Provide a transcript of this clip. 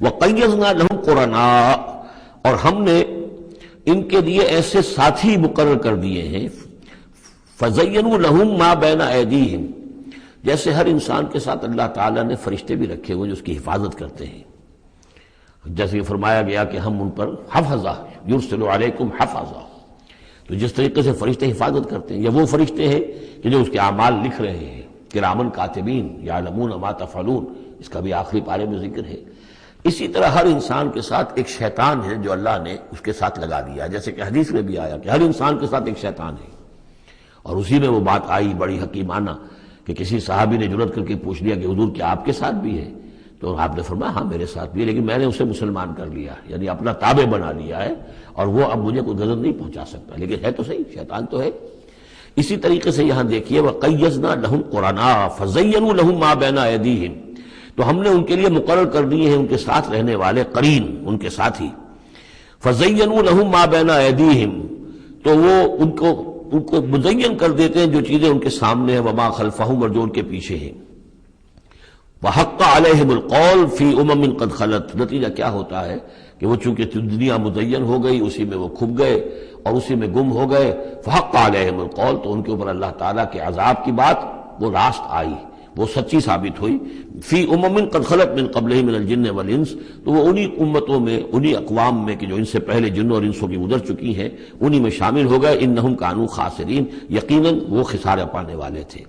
وَقَيَّضْنَا لَهُمْ قُرَنَاءَ، اور ہم نے ان کے لیے ایسے ساتھی مقرر کر دیے ہیں، فَزَيَّنُوا لَهُمْ مَا بَيْنَ أَيْدِيهِمْ، جیسے ہر انسان کے ساتھ اللہ تعالیٰ نے فرشتے بھی رکھے ہوئے جو اس کی حفاظت کرتے ہیں، جیسے یہ فرمایا گیا کہ ہم ان پر حفظہ یرسل علیکم حفظہ، تو جس طریقے سے فرشتے حفاظت کرتے ہیں، یا وہ فرشتے ہیں کہ جو اس کے اعمال لکھ رہے ہیں، کرامن کاتبین یعلمون ما تفعلون، اس کا بھی آخری پارے میں ذکر ہے۔ اسی طرح ہر انسان کے ساتھ ایک شیطان ہے جو اللہ نے اس کے ساتھ لگا دیا، جیسے کہ حدیث میں بھی آیا کہ ہر انسان کے ساتھ ایک شیطان ہے، اور اسی میں وہ بات آئی بڑی حکیمانہ کہ کسی صحابی نے جرأت کر کے پوچھ لیا کہ حضور کیا آپ کے ساتھ بھی ہے؟ تو آپ نے فرمایا ہاں میرے ساتھ بھی ہے، لیکن میں نے اسے مسلمان کر لیا، یعنی اپنا تابع بنا لیا ہے، اور وہ اب مجھے کوئی غضب نہیں پہنچا سکتا، لیکن ہے تو صحیح، شیطان تو ہے۔ اسی طریقے سے یہاں دیکھیے وَقَيَّضْنَا لَهُمْ قُرَنَاءَ فَزَيَّنُوا لَهُمْ مَا بَيْنَ أَيْدِيهِمْ، تو ہم نے ان کے لیے مقرر کر دیے ہیں ان کے ساتھ رہنے والے قرین، ان کے ساتھی، فَزَيَّنُوا لَهُمْ مَا بَيْنَ أَيْدِيهِمْ، تو وہ ان کو مزین کر دیتے ہیں جو چیزیں ان کے سامنے ہیں، وما خلفہم، اور جو ان کے پیچھے ہیں، وحق علیہم القول فی امم قد خلت، نتیجہ کیا ہوتا ہے کہ وہ چونکہ دنیا مزین ہو گئی، اسی میں وہ کھپ گئے اور اسی میں گم ہو گئے، فحق علیہم القول، تو ان کے اوپر اللہ تعالیٰ کے عذاب کی بات وہ راست آئی، وہ سچی ثابت ہوئی، فی امم قد خلت من قبلہم من الجن والانس، تو وہ انہی امتوں میں، انہی اقوام میں کہ جو ان سے پہلے جنوں اور انسوں کی گزر چکی ہیں، انہی میں شامل ہو گئے، انہم کانوا خاسرین، یقیناً وہ خسارہ پانے والے تھے۔